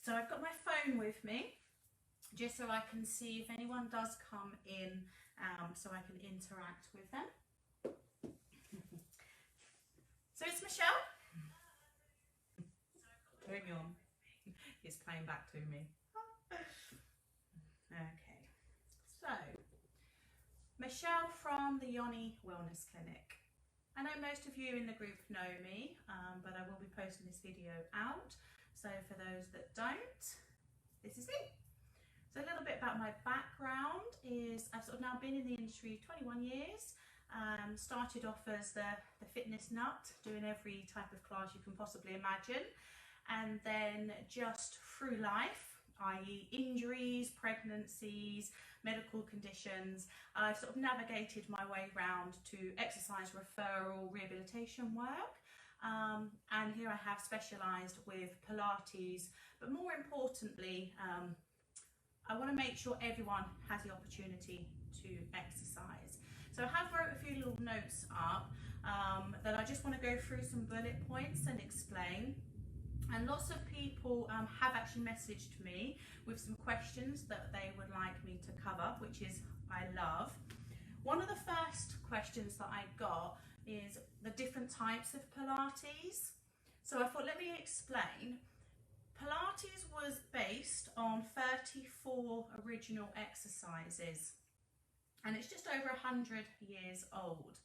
So I've got my phone with me, just so I can see if anyone does come in, so I can interact with them. So it's Michelle. Hang on, he's playing back to me. Okay, so Michelle from the Yoni Wellness Clinic. I know most of you in the group know me, but I will be posting this video out. So for those that don't, this is me. So a little bit about my background is I've sort of now been in the industry 21 years. Started off as the fitness nut, doing every type of class you can possibly imagine. And then just through life, i.e. injuries, pregnancies, medical conditions, I've sort of navigated my way around to exercise referral, rehabilitation work. And here I have specialised with Pilates, but more importantly, I want to make sure everyone has the opportunity to exercise. So I have wrote a few little notes up that I just want to go through some bullet points and explain. And lots of people have actually messaged me with some questions that they would like me to cover, which is I love. One of the first questions that I got is the different types of Pilates. So I thought, let me explain. Pilates was based on 34 original exercises, and it's just over 100 years old.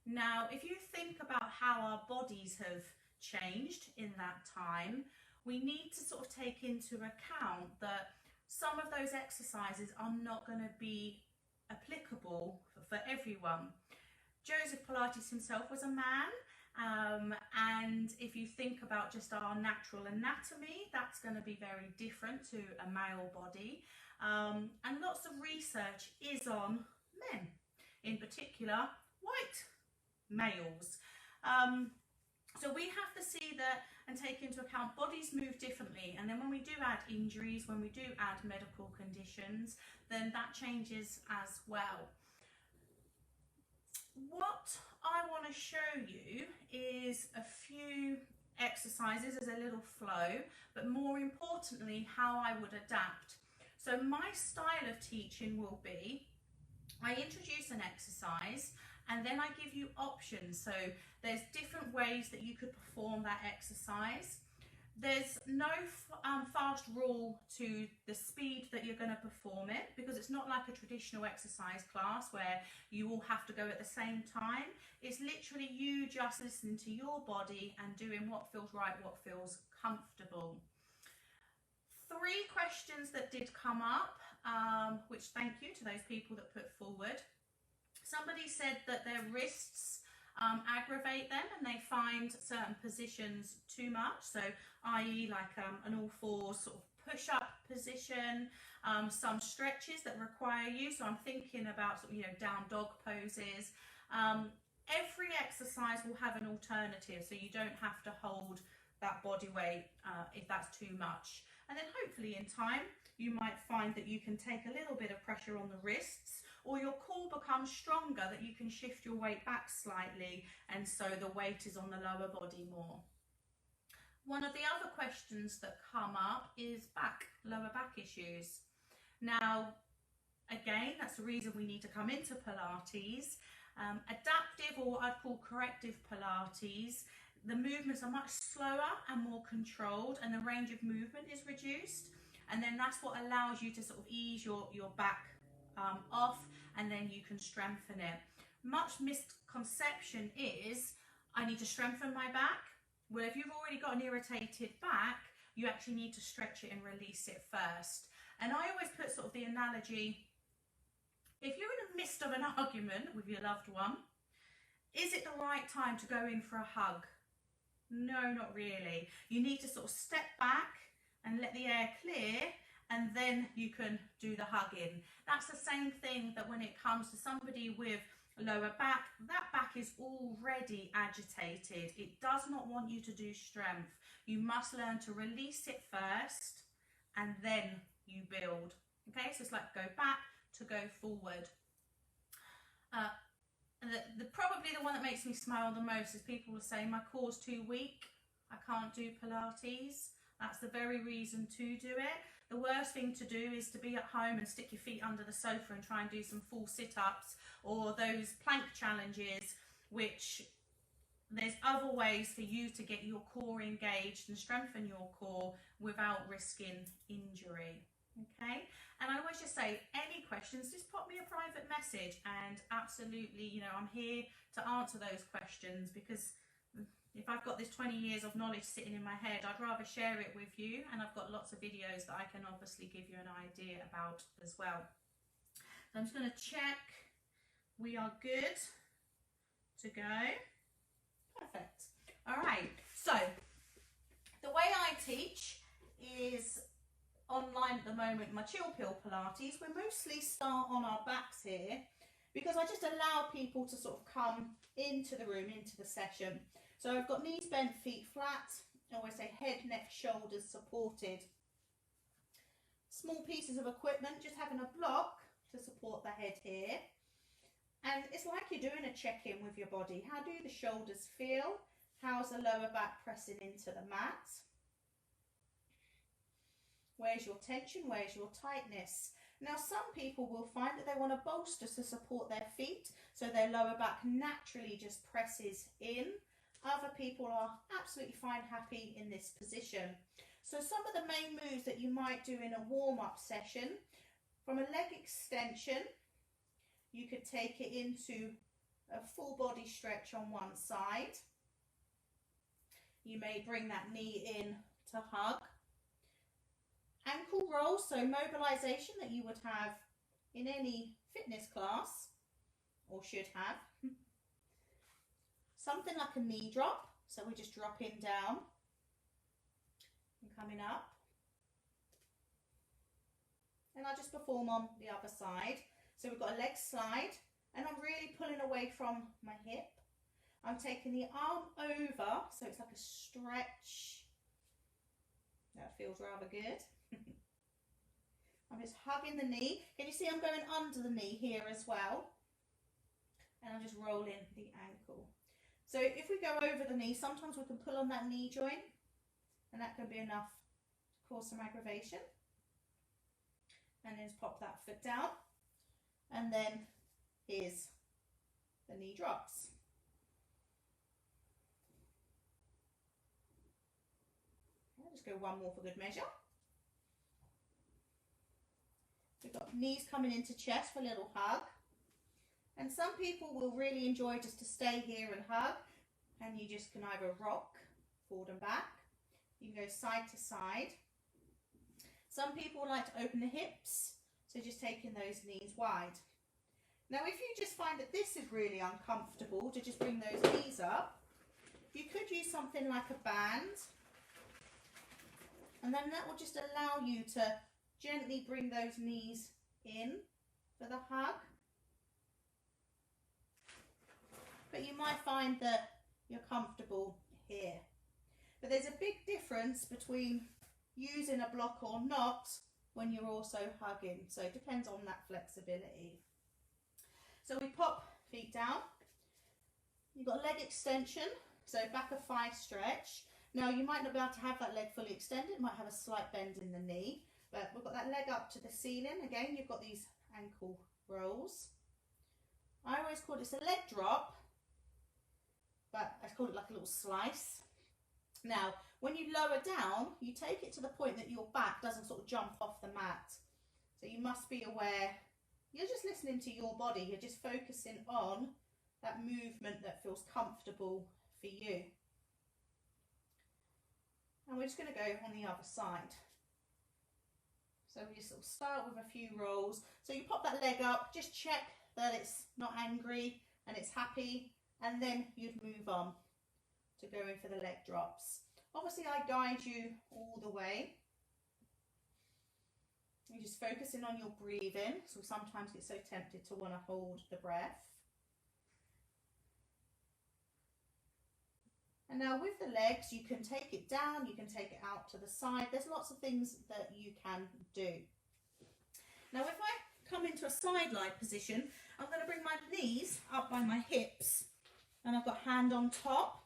Now, if you think about how our bodies have changed in that time, we need to sort of take into account that some of those exercises are not going to be applicable for everyone. Joseph Pilates himself was a man, and if you think about just our natural anatomy, that's going to be very different to a male body, and lots of research is on men, in particular white males. So we have to see that and take into account bodies move differently, and then when we do add injuries, when we do add medical conditions, then that changes as well. What I want to show you is a few exercises as a little flow, but more importantly, how I would adapt. So my style of teaching will be, I introduce an exercise and then I give you options. So there's different ways that you could perform that exercise. There's no fast rule to the speed that you're going to perform it, because it's not like a traditional exercise class where you all have to go at the same time. It's literally you just listening to your body and doing what feels right, what feels comfortable. 3 questions that did come up, which thank you to those people that put forward. Somebody said that their wrists aggravate them and they find certain positions too much, so i.e. like an all fours sort of push-up position, some stretches that require you, so I'm thinking about sort of, down dog poses. Every exercise will have an alternative, so you don't have to hold that body weight if that's too much. And then hopefully in time you might find that you can take a little bit of pressure on the wrists, or your core becomes stronger that you can shift your weight back slightly, and so the weight is on the lower body more. One of the other questions that come up is lower back issues. Now, again, that's the reason we need to come into Pilates. Adaptive, or what I'd call corrective Pilates, the movements are much slower and more controlled, and the range of movement is reduced, and then that's what allows you to sort of ease your back off, and then you can strengthen it. Much misconception is, I need to strengthen my back. Well, if you've already got an irritated back, you actually need to stretch it and release it first. And I always put sort of the analogy, if you're in the midst of an argument with your loved one, is it the right time to go in for a hug? No, not really. You need to sort of step back and let the air clear, and then you can do the hugging. That's the same thing that when it comes to somebody with lower back, that back is already agitated. It does not want you to do strength. You must learn to release it first, and then you build. Okay, so it's like go back to go forward. Probably the one that makes me smile the most is people will say, my core's too weak, I can't do Pilates. That's the very reason to do it. The worst thing to do is to be at home and stick your feet under the sofa and try and do some full sit-ups or those plank challenges, which there's other ways for you to get your core engaged and strengthen your core without risking injury. Okay, and I always just say, any questions, just pop me a private message, and absolutely, you know, I'm here to answer those questions, because if I've got this 20 years of knowledge sitting in my head, I'd rather share it with you, and I've got lots of videos that I can obviously give you an idea about as well. So I'm just going to check we are good to go. Perfect. All right, so the way I teach is online at the moment, my Chill Pill Pilates. We mostly start on our backs here because I just allow people to sort of come into the room, into the session. So I've got knees bent, feet flat. I always say head, neck, shoulders supported. Small pieces of equipment, just having a block to support the head here. And it's like you're doing a check-in with your body. How do the shoulders feel? How's the lower back pressing into the mat? Where's your tension? Where's your tightness? Now, some people will find that they want a bolster to support their feet, so their lower back naturally just presses in. Other people are absolutely fine, happy in this position. So some of the main moves that you might do in a warm-up session, from a leg extension, you could take it into a full body stretch on one side. You may bring that knee in to hug. Ankle rolls, so mobilization that you would have in any fitness class, or should have. Something like a knee drop, so we're just dropping down and coming up. And I'll just perform on the other side. So we've got a leg slide, and I'm really pulling away from my hip. I'm taking the arm over, so it's like a stretch. That feels rather good. I'm just hugging the knee. Can you see I'm going under the knee here as well? And I'm just rolling the ankle. So if we go over the knee, sometimes we can pull on that knee joint, and that can be enough to cause some aggravation. And then just pop that foot down. And then here's the knee drops. I'll just go one more for good measure. We've got knees coming into chest for a little hug. And some people will really enjoy just to stay here and hug. And you just can either rock forward and back. You can go side to side. Some people like to open the hips. So just taking those knees wide. Now if you just find that this is really uncomfortable to just bring those knees up, you could use something like a band. And then that will just allow you to gently bring those knees in for the hug. But you might find that you're comfortable here. But there's a big difference between using a block or not when you're also hugging. So it depends on that flexibility. So we pop feet down. You've got leg extension, so back of thigh stretch. Now you might not be able to have that leg fully extended, might have a slight bend in the knee, but we've got that leg up to the ceiling. Again, you've got these ankle rolls. I always call this a leg drop, but I call it like a little slice. Now, when you lower down, you take it to the point that your back doesn't sort of jump off the mat. So you must be aware, you're just listening to your body, you're just focusing on that movement that feels comfortable for you. And we're just going to go on the other side. So we just sort of start with a few rolls. So you pop that leg up, just check that it's not angry and it's happy, and then you'd move on to go in for the leg drops. Obviously I guide you all the way. You're just focusing on your breathing, so we sometimes get so tempted to want to hold the breath. And now with the legs, you can take it down, you can take it out to the side. There's lots of things that you can do. Now if I come into a side lie position, I'm going to bring my knees up by my hips, and I've got hand on top.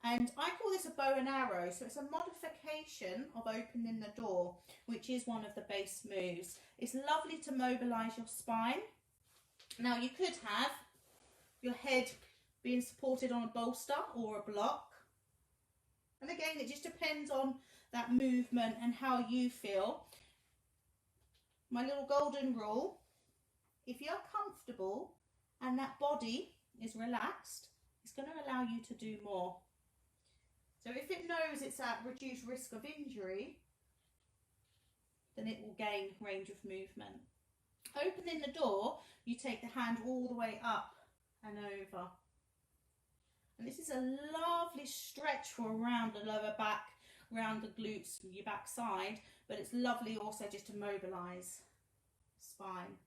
And I call this a bow and arrow, so it's a modification of opening the door, which is one of the base moves. It's lovely to mobilise your spine. Now you could have your head being supported on a bolster or a block. And again, it just depends on that movement and how you feel. My little golden rule, if you're comfortable and that body is relaxed, it's going to allow you to do more. So if it knows it's at reduced risk of injury, then it will gain range of movement. Opening the door, you take the hand all the way up and over. And this is a lovely stretch for around the lower back, around the glutes, your back side, but it's lovely also just to mobilise spine.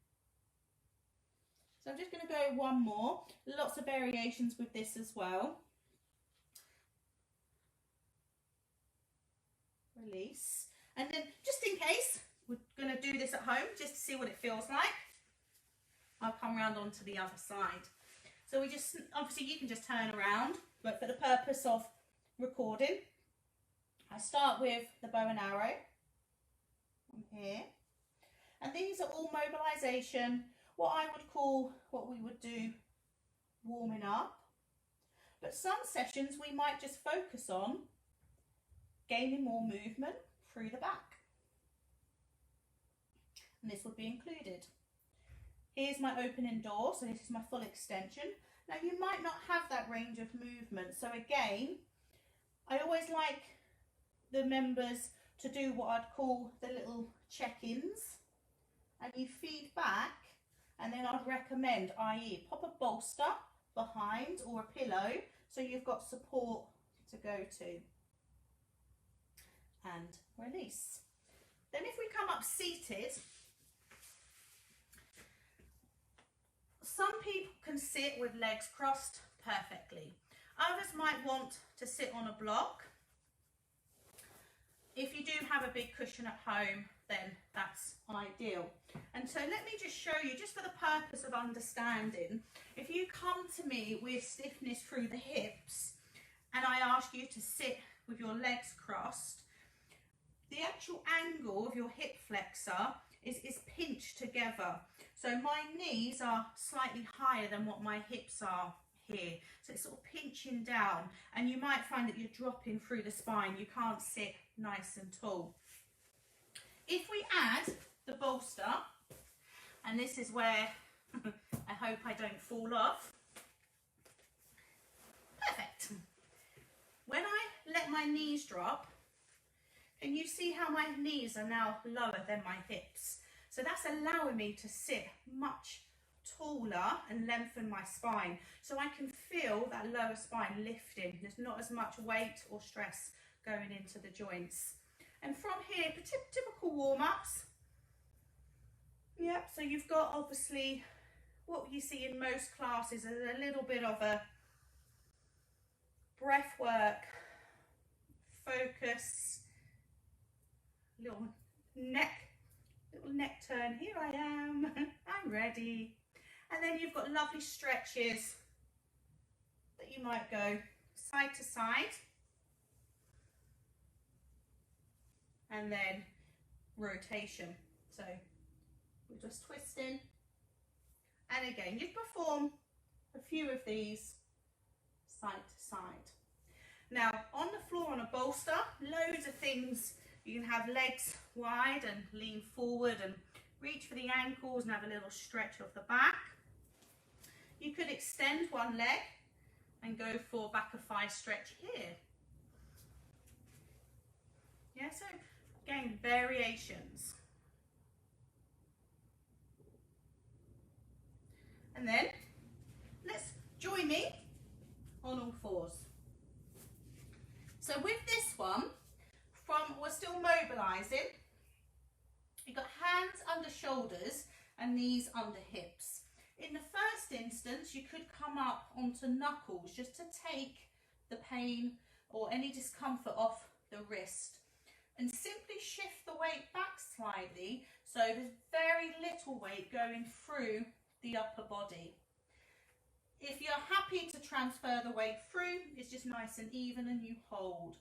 So I'm just going to go one more. Lots of variations with this as well. Release. And then just in case, we're going to do this at home just to see what it feels like. I'll come around onto the other side. So we just, obviously you can just turn around, but for the purpose of recording, I start with the bow and arrow from here. And these are all mobilisation, what I would call, what we would do warming up. But some sessions we might just focus on gaining more movement through the back. And this would be included. Here's my opening door, so this is my full extension. Now you might not have that range of movement, so again, I always like the members to do what I'd call the little check-ins, and you feed back, and then I'd recommend, i.e. pop a bolster behind or a pillow, so you've got support to go to. And release. Then if we come up seated, some people can sit with legs crossed perfectly. Others might want to sit on a block. If you do have a big cushion at home, then that's ideal. And so let me just show you, just for the purpose of understanding, if you come to me with stiffness through the hips and I ask you to sit with your legs crossed, the actual angle of your hip flexor is pinched together. So my knees are slightly higher than what my hips are here. So it's sort of pinching down, and you might find that you're dropping through the spine. You can't sit nice and tall. If we add the bolster, and this is where I hope I don't fall off. Perfect. When I let my knees drop, and you see how my knees are now lower than my hips. So that's allowing me to sit much taller and lengthen my spine. So I can feel that lower spine lifting. There's not as much weight or stress going into the joints. And from here, typical warm-ups. Yep, so you've got obviously what you see in most classes is a little bit of a breath work, focus, little neck turn. Here I am, I'm ready. And then you've got lovely stretches that you might go side to side, and then rotation. So we're just twisting, and again you perform a few of these side to side. Now on the floor on a bolster, loads of things. You can have legs wide and lean forward and reach for the ankles and have a little stretch of the back. You could extend one leg and go for back of thigh stretch here. Yeah, so again, variations. And then let's join me on all fours. So with this one, we're still mobilising. You've got hands under shoulders and knees under hips. In the first instance, you could come up onto knuckles just to take the pain or any discomfort off the wrist, and simply shift the weight back slightly so there's very little weight going through the upper body. If you're happy to transfer the weight through, it's just nice and even and you hold.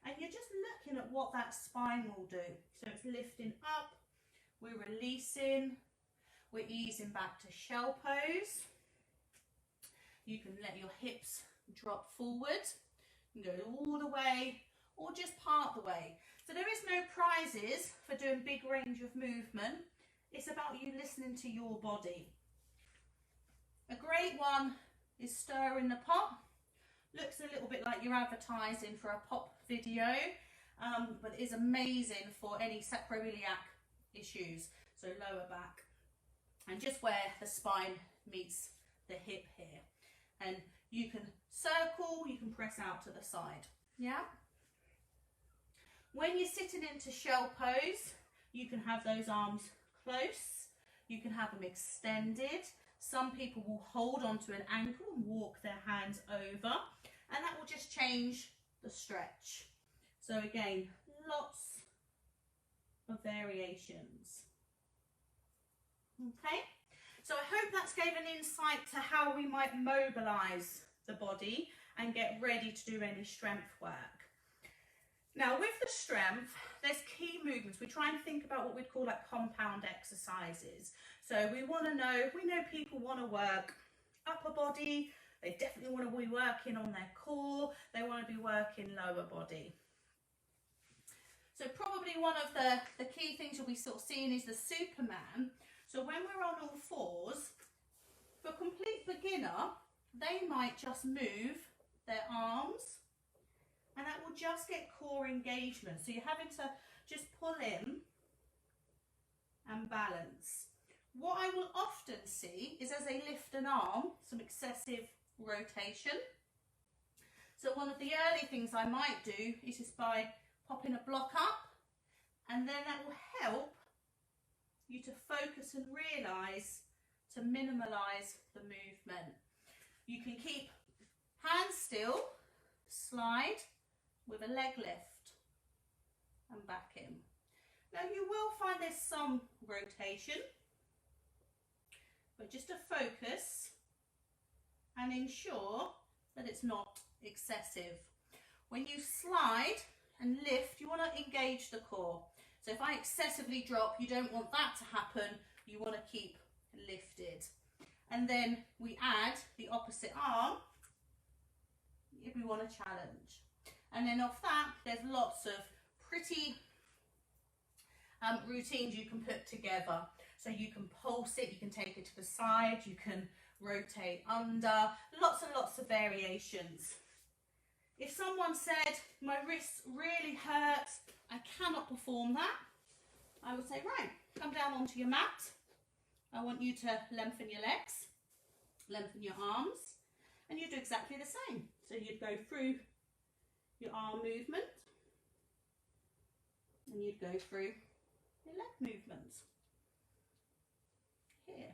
And you're just looking at what that spine will do. So it's lifting up, we're releasing, we're easing back to shell pose. You can let your hips drop forward and go all the way or just part the way. So there is no prizes for doing big range of movement. It's about you listening to your body. A great one is stirring the pot. Looks a little bit like you're advertising for a pop video, but it is amazing for any sacroiliac issues, so lower back, and just where the spine meets the hip here. And you can circle, you can press out to the side. Yeah. When you're sitting into shell pose, you can have those arms close, you can have them extended. Some people will hold onto an ankle and walk their hands over, and that will just change the stretch. So again, lots of variations. Okay, so I hope that's gave an insight to how we might mobilize the body and get ready to do any strength work. Now with the strength, there's key movements. We try and think about what we'd call like compound exercises. So we know people want to work upper body, they definitely want to be working on their core, they want to be working lower body. So probably one of the key things you'll be sort of seeing is the Superman. So when we're on all fours, for a complete beginner, they might just move their arms, and that will just get core engagement. So you're having to just pull in and balance. What I will often see is as they lift an arm, some excessive rotation. So one of the early things I might do is just by popping a block up, and then that will help you to focus and realise to minimalise the movement. You can keep hands still, slide with a leg lift and back in. Now you will find there's some rotation, but just to focus and ensure that it's not excessive. When you slide and lift, you want to engage the core. So if I excessively drop, you don't want that to happen. You want to keep lifted. And then we add the opposite arm if we want to challenge. And then off that, there's lots of pretty routines you can put together. So you can pulse it, you can take it to the side, you can rotate under, lots and lots of variations. If someone said, my wrists really hurt, I cannot perform that, I would say, right, come down onto your mat. I want you to lengthen your legs, lengthen your arms, and you do exactly the same. So you'd go through your arm movement, and you'd go through your leg movement. Here.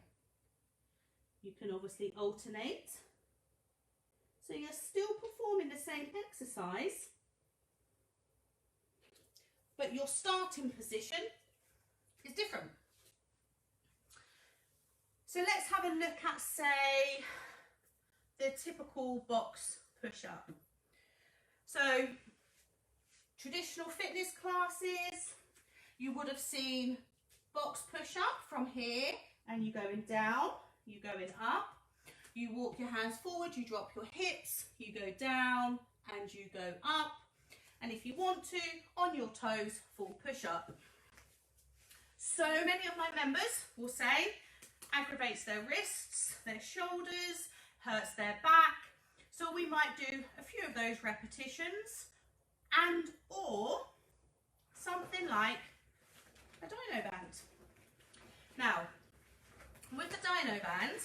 You can obviously alternate. So you're still performing the same exercise, but your starting position is different. So let's have a look at, say, the typical box push-up. So traditional fitness classes, you would have seen box push-up from here, and you're going down, you're going up. You walk your hands forward, you drop your hips, you go down and you go up. And if you want to, on your toes, full push-up. So many of my members will say, aggravates their wrists, their shoulders, hurts their back. So we might do a few of those repetitions, and or something like a dyno band. Now, with the dyno band,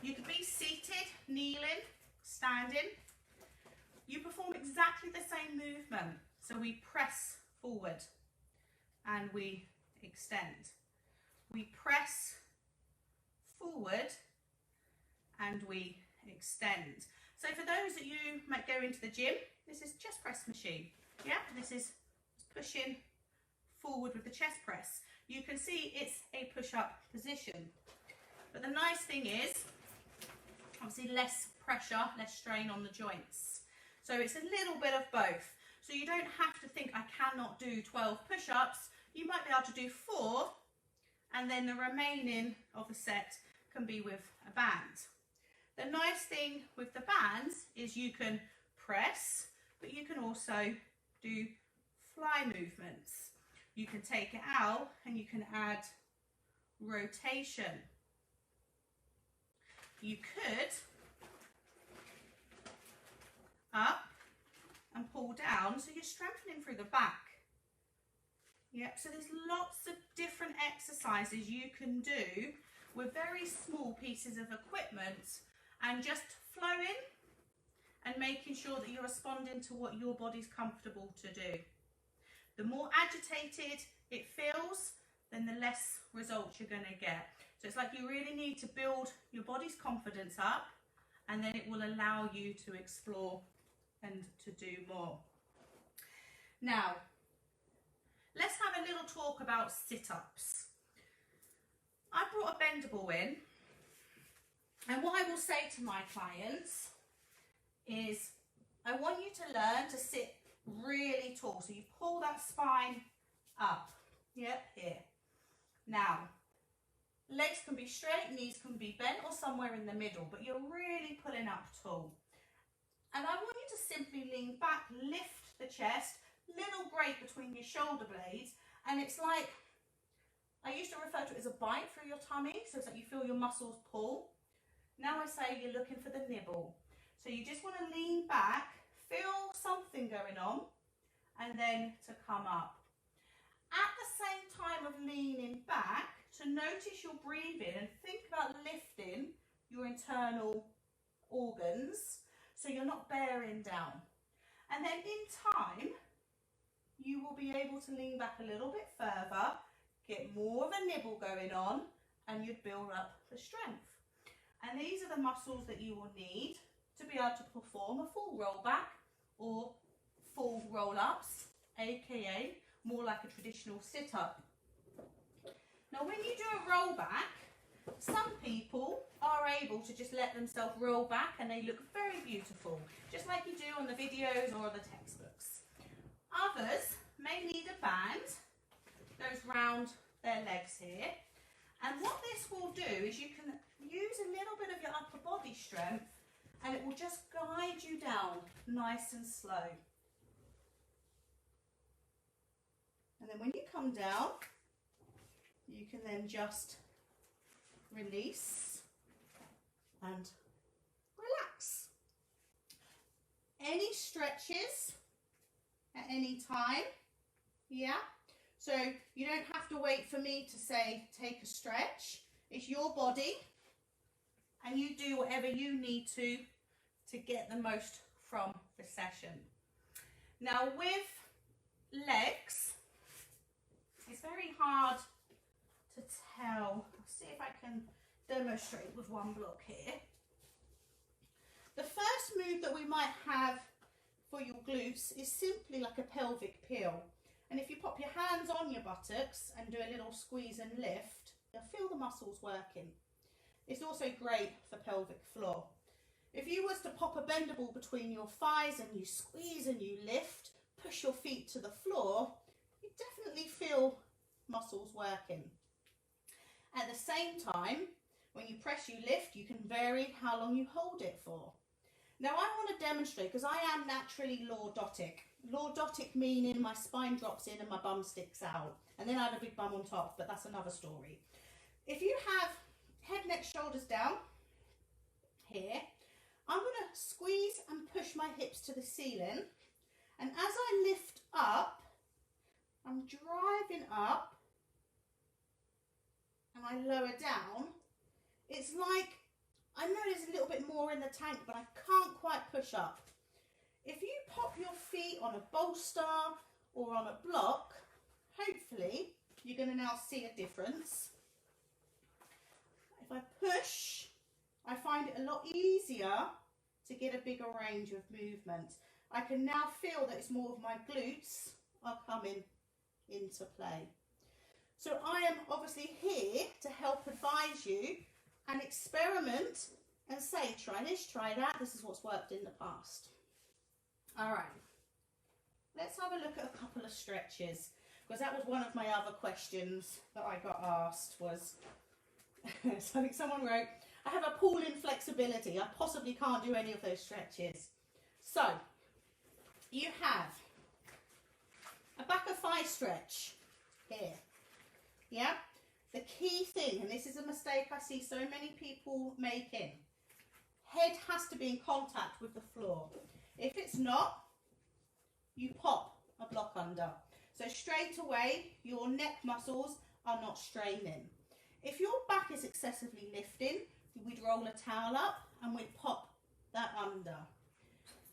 you could be seated, kneeling, standing. You perform exactly the same movement. So we press forward and we extend. We press forward and we extend. So for those that you might go into the gym, this is chest press machine. Yeah, this is pushing forward with the chest press. You can see it's a push-up position. But the nice thing is, obviously less pressure, less strain on the joints. So it's a little bit of both. So you don't have to think I cannot do 12 push-ups. You might be able to do 4, and then the remaining of the set can be with a band. The nice thing with the bands is you can press, but you can also do fly movements. You can take it out and you can add rotation. You could up and pull down, so you're strengthening through the back. Yep, so there's lots of different exercises you can do with very small pieces of equipment and just flowing and making sure that you're responding to what your body's comfortable to do. The more agitated it feels, then the less results you're going to get. So it's like you really need to build your body's confidence up, and then it will allow you to explore and to do more. Now, let's have a little talk about sit-ups. I brought a bendable in, and what I will say to my clients is I want you to learn to sit really tall. So you pull that spine up. Yep, here. Now, legs can be straight, knees can be bent or somewhere in the middle, but you're really pulling up tall. And I want you to simply lean back, lift the chest, little break between your shoulder blades, and it's like, I used to refer to it as a bite through your tummy, so it's like you feel your muscles pull. Now I say you're looking for the nibble. So you just want to lean back, feel something going on, and then to come up. At the same time of leaning back, to notice your breathing and think about lifting your internal organs so you're not bearing down. And then in time, you will be able to lean back a little bit further, get more of a nibble going on, and you'd build up the strength. And these are the muscles that you will need to be able to perform a full roll back or full roll ups, aka more like a traditional sit up. Now when you do a roll back, some people are able to just let themselves roll back and they look very beautiful, just like you do on the videos or the textbooks. Others may need a band, goes round their legs here, and what this will do is you can use a little bit of your upper body strength and it will just guide you down nice and slow. And then when you come down, you can then just release and relax. Any stretches at any time, yeah? So you don't have to wait for me to say take a stretch. It's your body and you do whatever you need to get the most from the session. Now with legs, it's very hard to tell. I'll see if I can demonstrate with one block here. The first move that we might have for your glutes is simply like a pelvic peel. And if you pop your hands on your buttocks and do a little squeeze and lift, you'll feel the muscles working. It's also great for pelvic floor. If you was to pop a bendable between your thighs and you squeeze and you lift, push your feet to the floor, you definitely feel muscles working. At the same time, when you press, you lift, you can vary how long you hold it for. Now I want to demonstrate, because I am naturally lordotic. Lordotic meaning my spine drops in and my bum sticks out. And then I have a big bum on top, but that's another story. If you have head, neck, shoulders down, here, I'm going to squeeze and push my hips to the ceiling. And as I lift up, I'm driving up and I lower down. It's like, I know there's a little bit more in the tank, but I can't quite push up. If you pop your feet on a bolster or on a block, hopefully you're going to now see a difference. If I push, I find it a lot easier to get a bigger range of movement. I can now feel that it's more of my glutes are coming into play. So I am obviously here to help advise you and experiment and say, try this, try that. This is what's worked in the past. All right. Let's have a look at a couple of stretches, because that was one of my other questions that I got asked was, so I think someone wrote, I have appalling flexibility. I possibly can't do any of those stretches. So, you have a back of thigh stretch here. Yeah? The key thing, and this is a mistake I see so many people making, head has to be in contact with the floor. If it's not, you pop a block under. So straight away, your neck muscles are not straining. If your back is excessively lifting, we'd roll a towel up and we'd pop that under.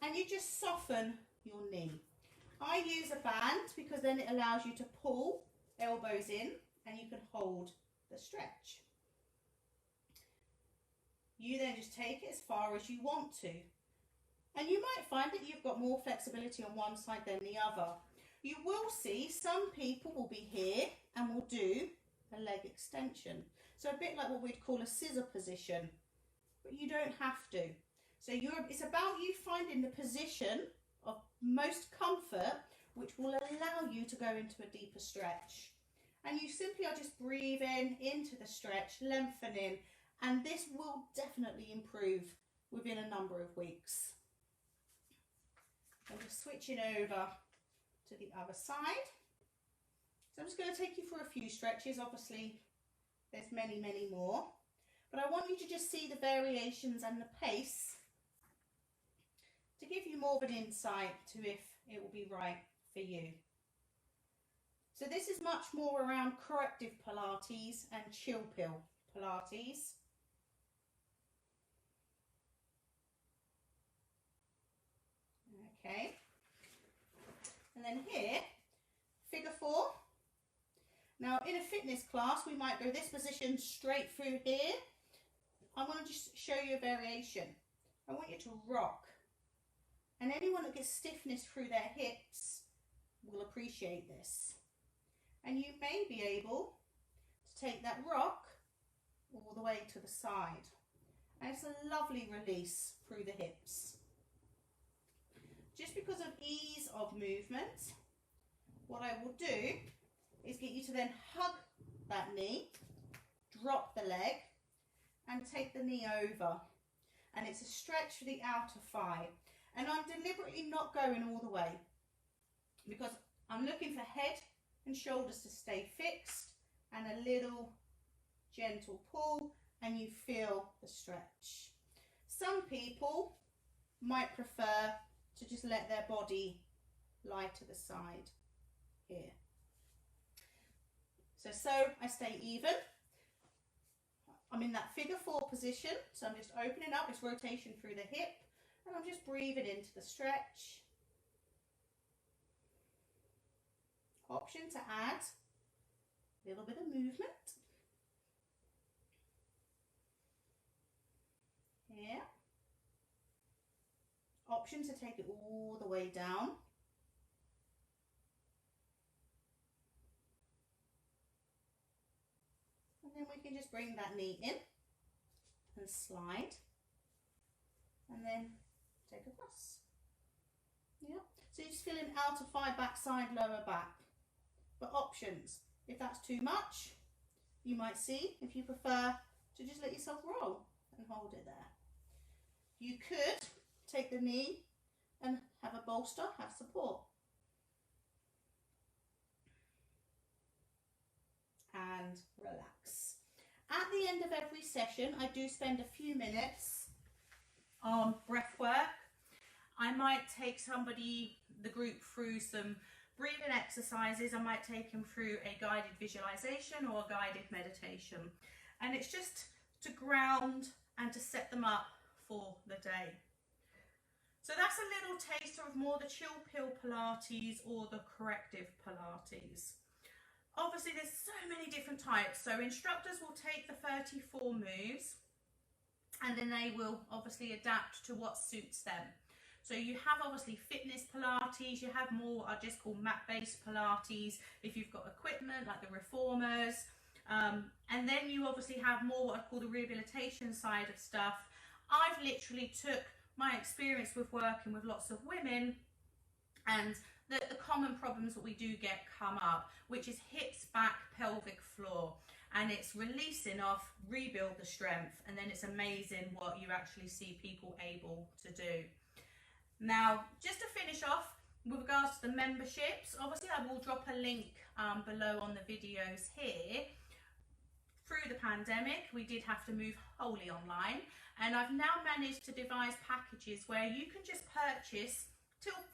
And you just soften your knee. I use a band because then it allows you to pull elbows in and you can hold the stretch. You then just take it as far as you want to. And you might find that you've got more flexibility on one side than the other. You will see some people will be here and will do a leg extension. So a bit like what we'd call a scissor position, but you don't have to. So it's about you finding the position of most comfort, which will allow you to go into a deeper stretch. And you simply are just breathing into the stretch, lengthening, and this will definitely improve within a number of weeks. I'm just switching over to the other side. So I'm just going to take you through a few stretches. Obviously, there's many, many more. But I want you to just see the variations and the pace to give you more of an insight to if it will be right for you. So this is much more around corrective Pilates and chill pill Pilates. Okay. And then here, figure 4. Now in a fitness class, we might go this position straight through here. I want to just show you a variation. I want you to rock. And anyone that gets stiffness through their hips will appreciate this. And you may be able to take that rock all the way to the side. And it's a lovely release through the hips. Just because of ease of movement, what I will do is get you to then hug that knee, drop the leg, and take the knee over. And it's a stretch for the outer thigh. And I'm deliberately not going all the way because I'm looking for head and shoulders to stay fixed and a little gentle pull, and you feel the stretch. Some people might prefer to just let their body lie to the side here. So I stay even. I'm in that figure 4 position, so I'm just opening up, it's rotation through the hip, and I'm just breathing into the stretch. Option to add a little bit of movement. Here. Option to take it all the way down. And then we can just bring that knee in and slide. And then take across. Yeah. So you're just feeling outer thigh, back side, lower back. But options, if that's too much, you might see if you prefer to just let yourself roll and hold it there. You could take the knee and have a bolster, have support. And relax. At the end of every session, I do spend a few minutes on breath work. I might take somebody, the group, through some breathing exercises. I might take them through a guided visualization or a guided meditation. And it's just to ground and to set them up for the day. So that's a little taster of more the chill pill Pilates or the corrective Pilates. Obviously there's so many different types. So instructors will take the 34 moves and then they will obviously adapt to what suits them. So you have obviously fitness Pilates, you have more what I just call mat-based Pilates if you've got equipment like the reformers. And then you obviously have more what I call the rehabilitation side of stuff. I've literally took my experience with working with lots of women, and the common problems that we do get come up, which is hips, back, pelvic floor, and it's releasing off, rebuild the strength, and then it's amazing what you actually see people able to do. Now, just to finish off, with regards to the memberships, obviously I will drop a link below on the videos here. Through the pandemic, we did have to move wholly online, and I've now managed to devise packages where you can just purchase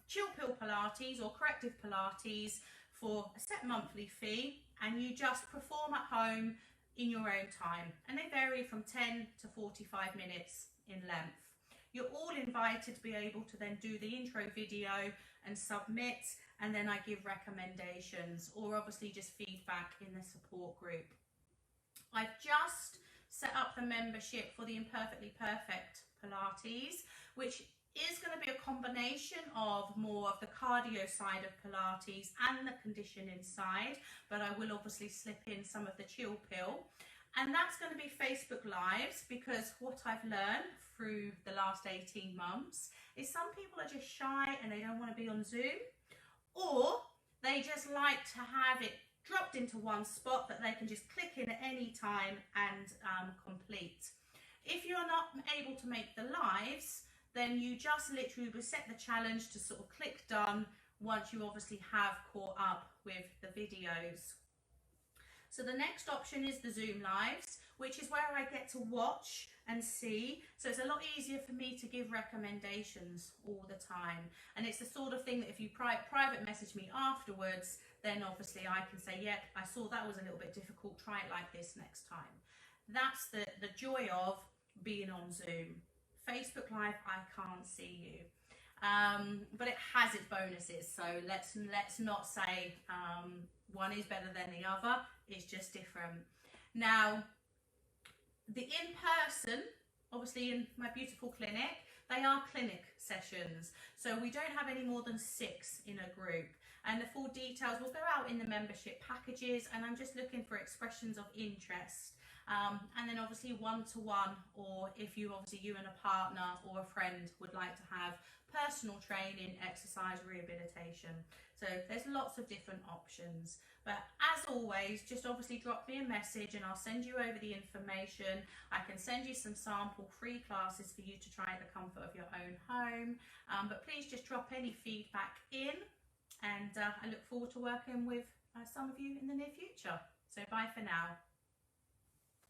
Chill Pill Pilates or Corrective Pilates for a set monthly fee, and you just perform at home in your own time, and they vary from 10 to 45 minutes in length. You're all invited to be able to then do the intro video and submit, and then I give recommendations or obviously just feedback in the support group. I've just set up the membership for the Imperfectly Perfect Pilates, which is going to be a combination of more of the cardio side of Pilates and the conditioning side, but I will obviously slip in some of the Chill Pill. And that's going to be Facebook Lives, because what I've learned through the last 18 months is some people are just shy and they don't want to be on Zoom, or they just like to have it dropped into one spot that they can just click in at any time and complete. If you're not able to make the lives, then you just literally will set the challenge to sort of click done once you obviously have caught up with the videos. So the next option is the Zoom Lives, which is where I get to watch and see. So it's a lot easier for me to give recommendations all the time. And it's the sort of thing that if you private message me afterwards, then obviously I can say, yeah, I saw that was a little bit difficult, try it like this next time. That's the joy of being on Zoom. Facebook Live, I can't see you. But it has its bonuses, so let's not say one is better than the other. It's just different. Now, the in-person, obviously in my beautiful clinic, they are clinic sessions, so we don't have any more than 6 in a group, and the full details will go out in the membership packages, and I'm just looking for expressions of interest. And then obviously one-to-one, or if you and a partner or a friend would like to have personal training, exercise, rehabilitation. So there's lots of different options. But as always, just obviously drop me a message and I'll send you over the information. I can send you some sample free classes for you to try at the comfort of your own home. But please just drop any feedback in, and I look forward to working with some of you in the near future. So bye for now.